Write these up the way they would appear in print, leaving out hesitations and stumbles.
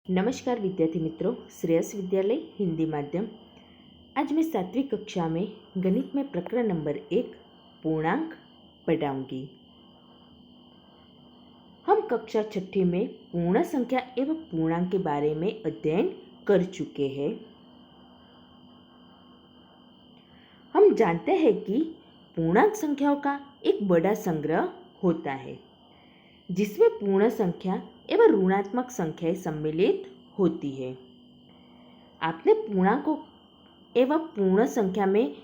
नमस्कार विद्यार्थी मित्रों, श्रेयस विद्यालय हिंदी माध्यम। आज मैं 7वीं कक्षा में गणित में प्रकरण नंबर 1 पूर्णांक पढ़ाऊंगी। हम कक्षा 6 में पूर्ण संख्या एवं पूर्णांक के बारे में अध्ययन कर चुके हैं। हम जानते हैं कि पूर्णांक संख्याओं का एक बड़ा संग्रह होता है जिसमें पूर्ण संख्या एवं ऋणात्मक संख्याएं सम्मिलित होती है। आपने पूर्णांकों एवं पूर्ण संख्या में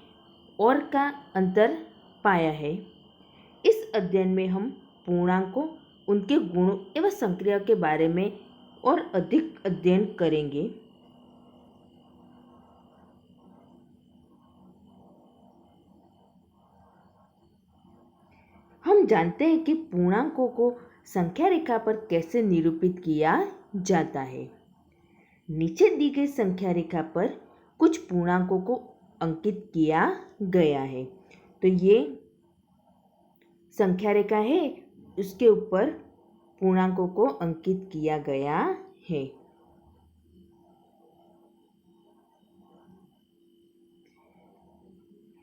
और का अंतर पाया है। इस अध्ययन में हम पूर्णांकों, उनके गुणों एवं संक्रिया के बारे में और अधिक अध्ययन करेंगे। हम जानते हैं कि पूर्णांकों को संख्या रेखा पर कैसे निरूपित किया जाता है। नीचे दी गई संख्या रेखा पर कुछ पूर्णांकों को अंकित किया गया है। तो ये संख्या रेखा है, उसके ऊपर पूर्णांकों को अंकित किया गया है।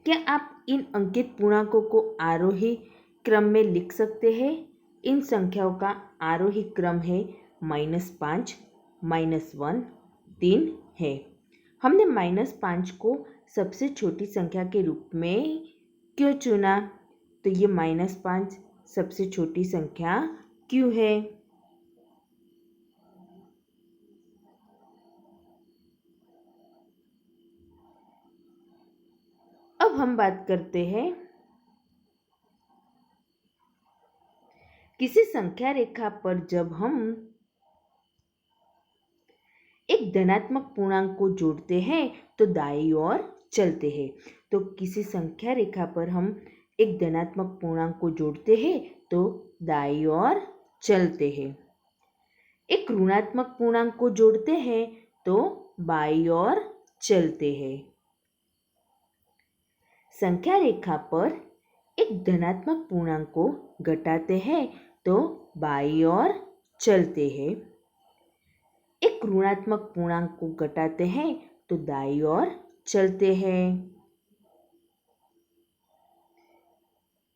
क्या आप इन अंकित पूर्णांकों को आरोही क्रम में लिख सकते हैं? इन संख्याओं का आरोही क्रम है -5, -1, 3 है। हमने -5 को सबसे छोटी संख्या के रूप में क्यों चुना? तो ये -5 सबसे छोटी संख्या क्यों है? अब हम बात करते हैं किसी संख्या रेखा पर जब हम एक धनात्मक पूर्णांक को जोड़ते हैं तो दाईं ओर चलते हैं। तो किसी संख्या रेखा पर हम एक धनात्मक पूर्णांक को जोड़ते हैं तो दाईं ओर चलते हैं। एक ऋणात्मक पूर्णांक को जोड़ते हैं तो बाईं ओर चलते हैं। संख्या रेखा पर एक धनात्मक पूर्णांक को घटाते हैं तो बाईं ओर चलते हैं। एक ऋणात्मक पूर्णांक को घटाते हैं तो दाईं ओर चलते हैं।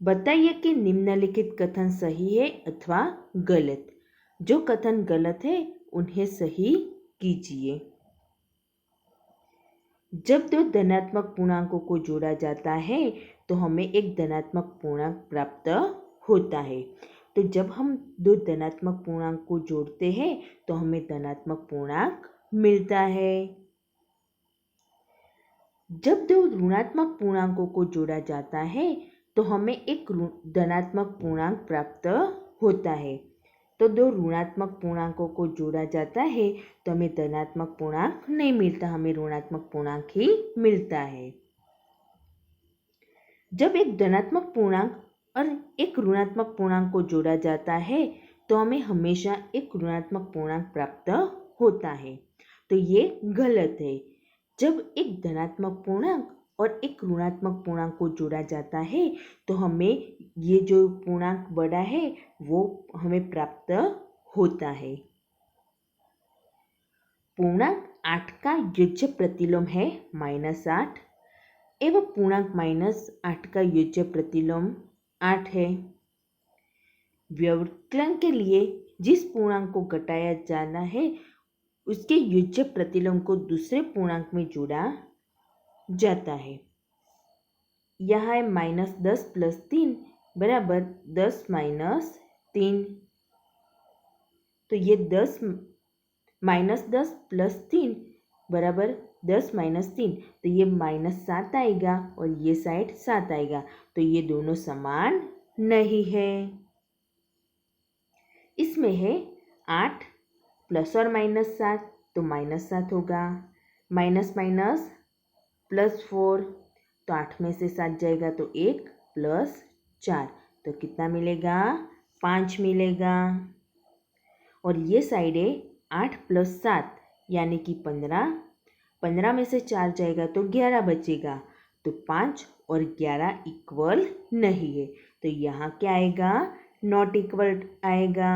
बताइए कि निम्नलिखित कथन सही है अथवा गलत। जो कथन गलत है उन्हें सही कीजिए। जब दो धनात्मक पूर्णांकों को जोड़ा जाता है तो हमें एक धनात्मक पूर्णांक प्राप्त होता है। तो जब हम दो धनात्मक पूर्णांक को जोड़ते हैं तो हमें धनात्मक पूर्णांक मिलता है। जब दो ऋणात्मक पूर्णांकों को जोड़ा जाता है तो हमें एक धनात्मक पूर्णांक प्राप्त होता है। तो दो ऋणात्मक पूर्णांकों को जोड़ा जाता है तो हमें धनात्मक पूर्णांक नहीं मिलता, हमें ऋणात्मक पूर्णांक ही मिलता है। जब एक धनात्मक पूर्णांक और एक ऋणात्मक पूर्णांक को जोड़ा जाता है तो हमें हमेशा एक ऋणात्मक पूर्णांक प्राप्त होता है। तो ये गलत है। जब एक धनात्मक पूर्णांक और एक ऋणात्मक पूर्णांक को जोड़ा जाता है तो हमें ये जो पूर्णांक बड़ा है वो हमें प्राप्त होता है। पूर्णांक 8 का योज्य प्रतिलोम है -8 एवं पूर्णांक -8 का योज्य प्रतिलोम 8 है। व्यवकलन के लिए जिस पूर्णांक को घटाया जाना है उसके योज्य प्रतिलोम को दूसरे पूर्णांक में जोड़ा जाता है। यहाँ है -10 + 3 बराबर 10 - 3। तो ये 10 + 3 बराबर 10 - 3। तो ये -7 आएगा और ये साइड 7 आएगा। तो ये दोनों समान नहीं है। इसमें है 8 + और -7 तो -7 होगा। माइनस माइनस +4 तो 8 में से 7 जाएगा तो 1 + 4 तो कितना मिलेगा? 5 मिलेगा। और ये साइड है 8 + 7 यानी कि 15। 15 में से 4 जाएगा तो 11 बचेगा। तो 5 और 11 इक्वल नहीं है। तो यहाँ क्या आएगा? नॉट इक्वल आएगा।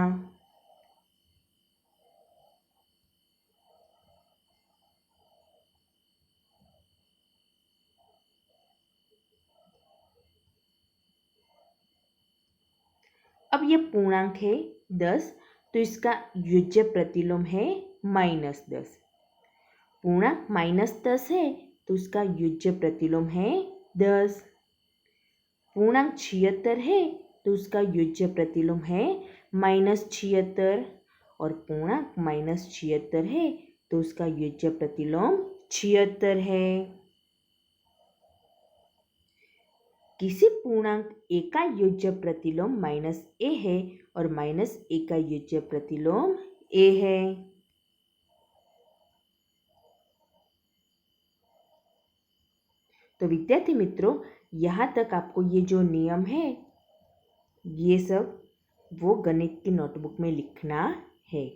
अब ये पूर्णांक है 10, तो इसका युज्य प्रतिलोम है -10। पूर्णांक -10 है तो उसका युज्य प्रतिलोम है 10। पूर्णांक 76 है तो उसका युज्य प्रतिलोम है -76, और पूर्णांक -76 है तो उसका युज्य प्रतिलोम 76 है। किसी पूर्णांक a का युज्य प्रतिलोम -a है और -a का युज्य प्रतिलोम a है। तो विद्यार्थी मित्रों, यहाँ तक आपको ये जो नियम है ये सब वो गणित की नोटबुक में लिखना है।